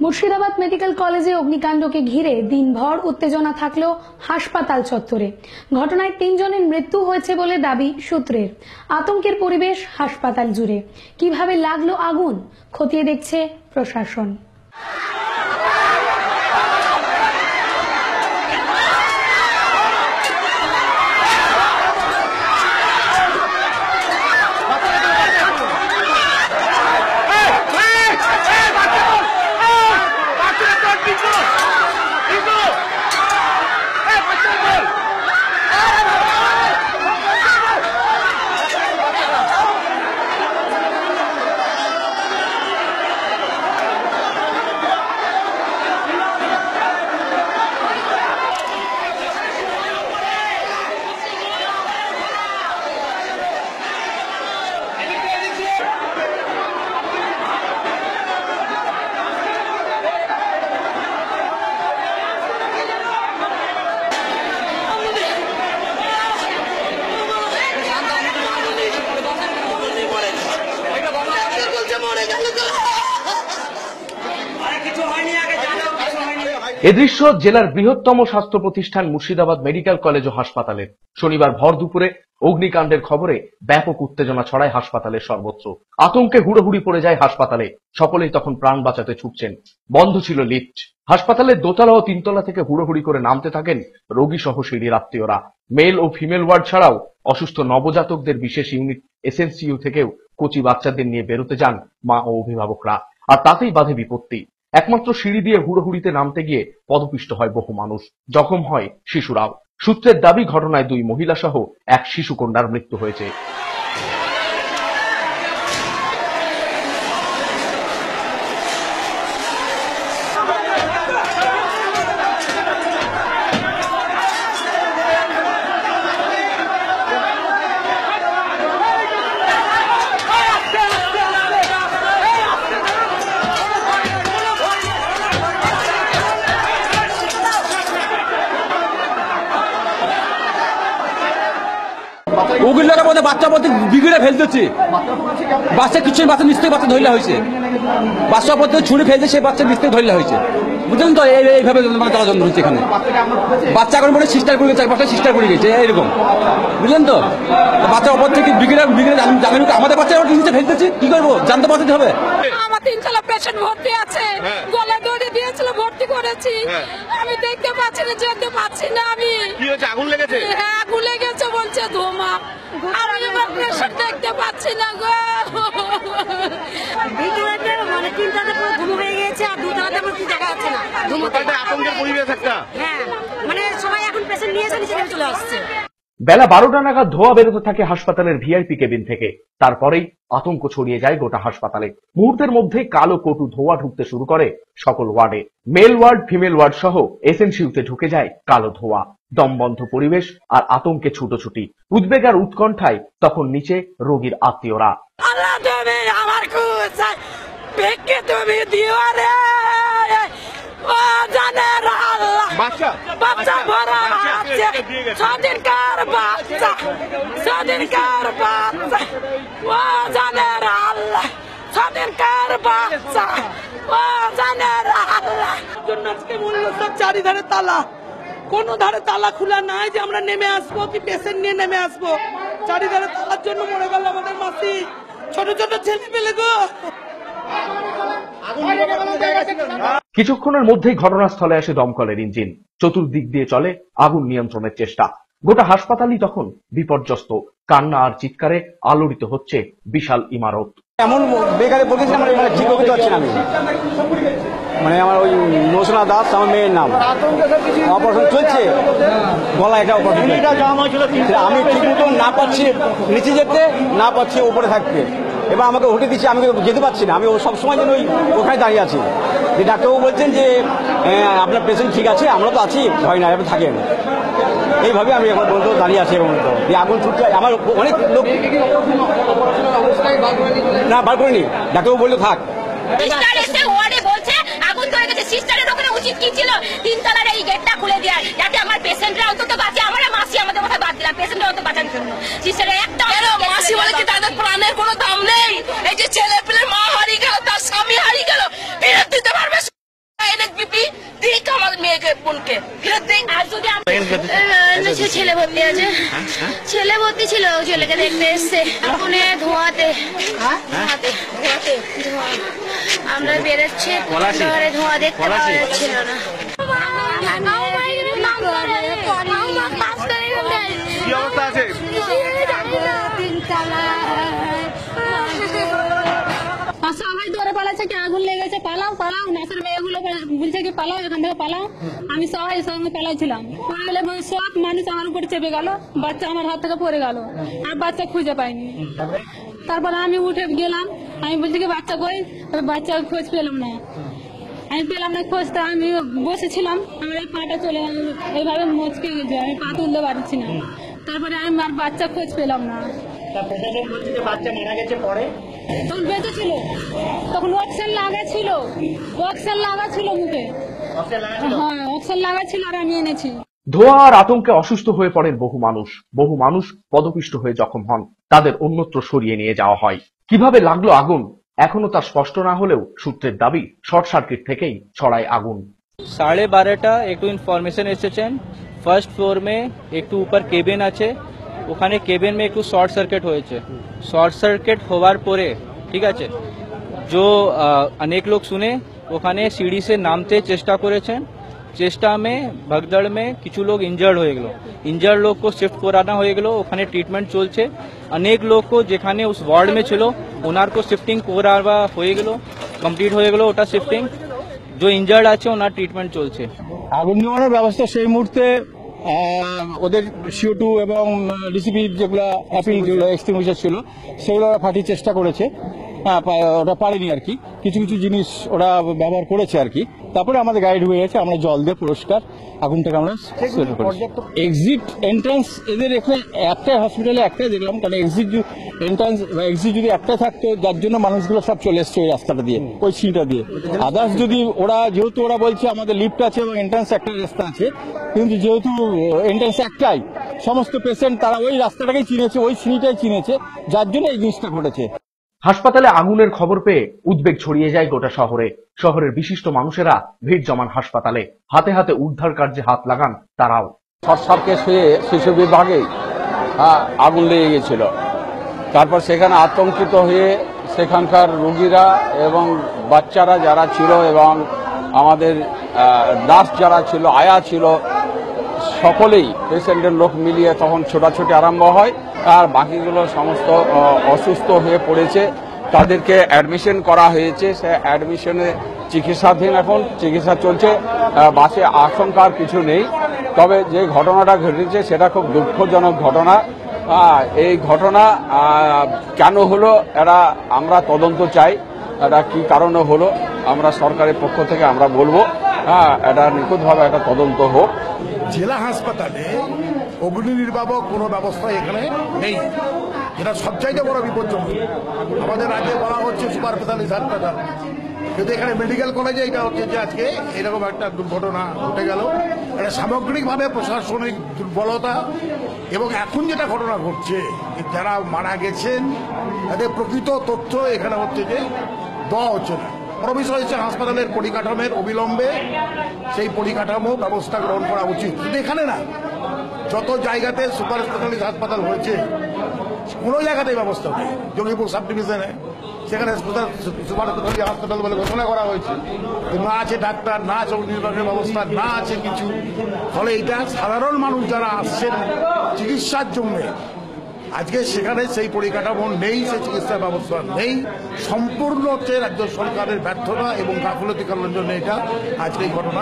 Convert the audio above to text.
Murshidabad medical কলেজে অগ্নিকাণ্ডকে ঘিরে দিনভর উত্তেজনা থাকলেও হাসপাতাল চত্বরে ঘটনায় 3 জনের মৃত্যু হয়েছে বলে দাবি সূত্রের। আতঙ্কের পরিবেশ হাসপাতাল জুড়ে। কিভাবে লাগলো আগুন খতিয়ে দেখছে প্রশাসন। এ দৃশ্য জেলার বৃহত্তম স্বাস্থ্য প্রতিষ্ঠান মুর্শিদাবাদ মেডিকেল কলেজ ও হাসপাতালের। শনিবার ভর দুপুরে অগ্নিকাণ্ডের খবরে ব্যাপক উত্তেজনা ছড়ায় হাসপাতালের সর্বত্র। আতঙ্কে হুড়োহুড়ি পড়ে যায় হাসপাতালে। সকলেই তখন প্রাণ বাঁচাতে ছুটছেন। বন্ধ ছিল লিফট। হাসপাতালের দোতলা ও তিনতলা থেকে হুড়োহুড়ি করে নামতে থাকেন রোগী সহ সিঁড়ির আত্মীয়রা। মেল ও ফিমেল ওয়ার্ড ছাড়াও অসুস্থ নবজাতকদের বিশেষ ইউনিট এসএনসিইউ থেকেও কচি বাচ্চাদের নিয়ে বেরোতে যান মা ও অভিভাবকরা। আর তাতেই বাধে বিপত্তি। একমাত্র সিঁড়ি দিয়ে হুড়োহুড়িতে নামতে গিয়ে পদপিষ্ট হয় বহু মানুষ, জখম হয় শিশুরাও। সূত্রের দাবি, ঘটনায় 2 মহিলা সহ এক শিশু কন্যার মৃত্যু হয়েছে। ওগুলোর মধ্যে বাচ্চা পথে বিগড়ে ফেলতেছে। বাচ্চা কিছু বাচ্চা নিশ্চয়ই বাচ্চা ধরলে হয়েছে। বাচ্চা পথে ছুঁড়ে ফেলতে সেই বাচ্চা নিশ্চয়ই ধরলে হয়েছে। বুঝলেন তো, এইভাবে তারা যন্ত্র হচ্ছে এখানে। বাচ্চা এখন বলে সিস্টার করে গেছে, 4-5টা সিস্টার করে গেছে এরকম। বুঝলেন তো, বাচ্চা অপর থেকে বিগড়ে জানেন আমাদের বাচ্চা নিচে ফেলতেছি, কি করবো জানতে পারতে হবে। আমার 3তলা পেশেন্ট ভর্তি আছে, গলা দড়ি দিয়েছিল, ভর্তি করেছি। আমি দেখতে পাচ্ছি না, যেতে পাচ্ছি না। আমি কি হচ্ছে, আগুন লেগেছে? হ্যাঁ, আগুন লেগেছে বলছে, ধোঁয়া। আমি এবার পেশেন্ট দেখতে পাচ্ছি না গো। ভিতরে মানে 3টাতে পুরো ধুমো হয়ে গেছে, আর 2টাতে আমার কি জায়গা আছে না। ধুমোতে আতঙ্কের পরিবেশ একটা। হ্যাঁ, মানে সবাই এখন পেশেন্ট নিয়ে এসে নিচে চলে আসছে। বেলা 12টা নাগাদ ধোঁয়া বেরোতে থাকে হাসপাতালের ভিআইপি কেবিন থেকে। তারপরেই আতঙ্ক ছড়িয়ে যায় গোটা হাসপাতালে। মুহূর্তের মধ্যেই কালো কটু ধোঁয়া ঢুকতে শুরু করে সকল ওয়ার্ডে। মেল ওয়ার্ড, ফিমেল ওয়ার্ড সহ এসএনসিইউতে ঢুকে যায় কালো ধোঁয়া। দমবন্ধ পরিবেশ আর আতঙ্কে ছুটোছুটি। উদ্বেগ আর উৎকণ্ঠায় তখন নিচে রোগীর আত্মীয়রা। আল্লাহ তুমি আমার কুসা বেকে তুমি দিও রে। ও জানে আল্লাহ, বাচ্চা বড় আছে, স্বাধীনকার বাচ্চা, স্বাধীনকার বাচ্চা। ও জানে আল্লাহ, স্বাধীনকার বাচ্চা। ও জানে আল্লাহ। জন্য আজকে মূল্য সব চারিধারে তালা, কোন ধারে তালা খোলা নাই যে আমরা নেমে আসবো কি পেশেন্ট নিয়ে নেমে আসবো। চারিধারে তালার জন্য মরে গেল আমাদের মাসি, ছোট ছোট ছেলে পেলে গো। কিছুক্ষণের মধ্যেই ঘটনাস্থলে আসে দমকলের ইঞ্জিন। চতুর্দিক দিয়ে চলে আগুন নিয়ন্ত্রণের চেষ্টা। গোটা হাসপাতালই তখন বিপর্যস্ত। কান্না আর চিৎকারে আলোড়িত হচ্ছে বিশাল ইমারত। এমন বেকারে বলেছিলাম ঠিক করতে পারছি না আমি। মানে আমার ওই নৌসনা দাস আমার মেয়ের নাম, অপারেশন চলছে, গলা একটা অপারেশন। আমি ঠিক মতো না পাচ্ছি নিচে যেতে, না পাচ্ছি উপরে থাকতে। এবার আমাকে উঠে দিচ্ছে, আমি যেতে পারছি না। আমি সবসময় যেন ওখানে দাঁড়িয়ে আছি। যে ডাক্তারবাবু বলছেন যে আপনার পেশেন্ট ঠিক আছে, আমরা তো আছি, ভয় না, এবার থাকেন। এইভাবে আমি এখন বলতে দাঁড়িয়ে আছি। এবং যে আগুন ছুটছে, আমার অনেক লোক না বার করিনি, ডাক্তারবাবু বললো থাক। আগুন ধরে গেছে, সিস্টারের ওখানে উচিত কি ছিল 3তলার এই গেটটা খুলে দেওয়ার, যাতে আমার পেশেন্টরা অন্তত বাঁচে। আমরা মাসি আমাদের কথা বাদ দিলাম, পেশেন্টরা অন্তত বাঁচানোর জন্য। সিস্টারের একটা মাসি বলে কি তাদের প্রাণের কোনো দাম নেই? এই যে ছেলে পেলে মা হারিয়ে গেল, তার স্বামী হারিয়ে গেল, ফেরত দিতে পারবে? ছেলে ভর্তি আছে, ছেলে ভর্তি ছিল, ছেলেকে দেখতে এসছে আগুনে ধোঁয়াতে। আমরা বেরোচ্ছি, ধোঁয়া দেখতে পাওয়া যাচ্ছিল না। কি অবস্থা আছে? সবাই দৌড়ে পালাচ্ছে কি আগুন লেগেছে, পালাও পালাও। নাচের মেয়েগুলো বলছে কি পালাও, এখান থেকে পালাও। আমি সবাই সঙ্গে পালাইছিলাম, পড়ে গেলে সব মানুষ আমার উপরে চেপে গেল, বাচ্চা আমার হাত থেকে পড়ে গেল, আর বাচ্চা খুঁজে পাইনি। তারপরে আমি উঠে গেলাম, আমি বলছি কি বাচ্চা কই, বাচ্চা খোঁজ পেলাম না। আমি পেলাম না খোঁজতে, আমি বসেছিলাম, আমার এই পাটা চলে এইভাবে মচকে গেছে, আমি পা তুলতে পারছি না। তারপরে আমি আর বাচ্চা খোঁজ পেলাম না। বাচ্চা মারা গেছে পরে তখন বেঁচে ছিল, তখন অক্সিজেন লাগা ছিল মুখে। হ্যাঁ, অক্সিজেন লাগা ছিল, আর আমি এনেছি। ধোঁয়া আর আতঙ্কে অসুস্থ হয়ে পড়েন বহু মানুষ পদপিষ্ট হয়ে জখম হন, তাদের অন্যত্র সরিয়ে নিয়ে যাওয়া হয়। কিভাবে লাগলো আগুন এখনো তা স্পষ্ট না হলেও সূত্রের দাবি শর্ট সার্কিট থেকেই ছড়ায় আগুন। 12:30টা একটু ইনফরমেশন এসেছেন, ফার্স্ট ফ্লোর মে একটু উপর কেবিন আছে, ওখানে কেবিন মে একটু শর্ট সার্কিট হয়েছে। শর্ট সার্কিট হওয়ার পরে ঠিক আছে, जो अनेक लोग सुने ওখানে সিঁড়ি সে নামতে চেষ্টা করেছেন, চেষ্টা মে ভগদড় মে কিছু লোক ইনজার্ড হয়ে গেল, ইনজার্ড লোক को शिफ्ट করানো হয়ে গেল, ওখানে ট্রিটমেন্ট চলছে। অনেক লোক को যেখানে उस वार्ड में ছিল ওনার को शिफ्टिंग করা হয়ে গেল, কমপ্লিট হয়ে গেল ওটা শিফটিং। जो ইনজার্ড আছে ওনার ট্রিটমেন্ট চলছে। আগুন নিবারণের ব্যবস্থা সেই মুহূর্তে ওদের CO2 এবং ডিসিপি যেগুলো অ্যাপিল যেগুলো এক্সটিংগুইশার ছিল সেগুলো ফাটিয়ে চেষ্টা করেছে, ওটা পারেনি আর কি, কিছু কিছু জিনিস ওরা ব্যবহার করেছে আর কি। তারপরে আমাদের গাইড হয়ে গেছে, আমরা জল দিয়ে পরিষ্কার আগুনটাকে আমরা এক্সিট এন্ট্রান্স এদের এখানে একটাই হসপিটালে একটাই দেখলাম, কারণ এক্সিট এন্ট্রান্স বা এক্সিট যদি একটা থাকতো যার জন্য মানুষগুলো সব চলে এসছে ওই রাস্তাটা দিয়ে, ওই সিঁড়িটা দিয়ে। আদার্স যদি যেহেতু ওরা বলছে আমাদের লিফট আছে এবং এন্ট্রান্স একটা রাস্তা আছে, কিন্তু যেহেতু এন্ট্রান্স একটাই, সমস্ত পেশেন্ট তারা ওই রাস্তাটাকেই চিনেছে, ওই সিঁড়িটাই চিনেছে, যার জন্য এই জিনিসটা ঘটেছে। হাসপাতালে আগুনের খবর পেয়ে উদ্বেগ ছড়িয়ে যায় গোটা শহরে। শহরের বিশিষ্ট মানুষেরা ভিড় জমান হাসপাতালে, হাতে হাতে উদ্ধার কার্যে হাত লাগান তারাও। শর্ট সার্কিট হয়ে শিশু বিভাগে আগুন লেগে গেছিল, তারপর সেখানে আতঙ্কিত হয়ে সেখানকার রোগীরা এবং বাচ্চারা যারা ছিল এবং আমাদের নার্স যারা ছিল, আয়া ছিল, সকলেই পেশেন্টের লোক মিলিয়ে তখন ছোটাছুটি আরম্ভ হয়। আর বাকিগুলো সমস্ত অসুস্থ হয়ে পড়েছে, তাদেরকে অ্যাডমিশন করা হয়েছে, সে অ্যাডমিশনে চিকিৎসাধীন, এখন চিকিৎসা চলছে। বাসে আশঙ্কার কিছু নেই, তবে যে ঘটনাটা ঘটেছে সেটা খুব দুঃখজনক ঘটনা। এই ঘটনা কেন হলো এটা আমরা তদন্ত চাই, এটা কি কারণে হলো আমরা সরকারের পক্ষ থেকে আমরা বলবো এটা নিখুঁতভাবে একটা তদন্ত হোক। জেলা হাসপাতালে অগ্নি নির্বাপক কোনো ব্যবস্থা এখানে নেই, যেটা সবচাইতে বড় বিপজ্জনক। আমাদের রাজ্যে বলা হচ্ছে সুপার স্পেশালিস্ট হাসপাতাল, কিন্তু এখানে মেডিকেল কলেজে এটা হচ্ছে যে আজকে এরকম একটা দুর্ঘটনা ঘটে গেল। এটা সামগ্রিকভাবে প্রশাসনিক দুর্বলতা, এবং এখন যেটা ঘটনা ঘটছে যারা মারা গেছেন তাদের প্রকৃত তথ্য এখানে হচ্ছে যে দেওয়া হচ্ছে না। বড় বিষয় হচ্ছে হাসপাতালের পরিকাঠামোর অবিলম্বে সেই পরিকাঠামো ব্যবস্থা গ্রহণ করা উচিত। কিন্তু এখানে না, যত জায়গাতে সুপার স্পেশালিস্ট হাসপাতাল হয়েছে কোনো জায়গাতেই ব্যবস্থা নেই। জঙ্গিপুর সাব ডিভিশনে সেখানে সুপার স্পেশালিস্ট হাসপাতাল বলে ঘোষণা করা হয়েছে, না আছে ডাক্তার, না আছে নির্বাচনের ব্যবস্থা, না আছে কিছু। ফলে এটা সাধারণ মানুষ যারা আসছেন চিকিৎসার জন্য, আজকে সেখানে সেই পরিকাঠামো নেই, সেই চিকিৎসা ব্যবস্থা নেই। সম্পূর্ণ হচ্ছে রাজ্য সরকারের ব্যর্থতা এবং গাফিলতি কারণের জন্য এটা আজকে এই ঘটনা।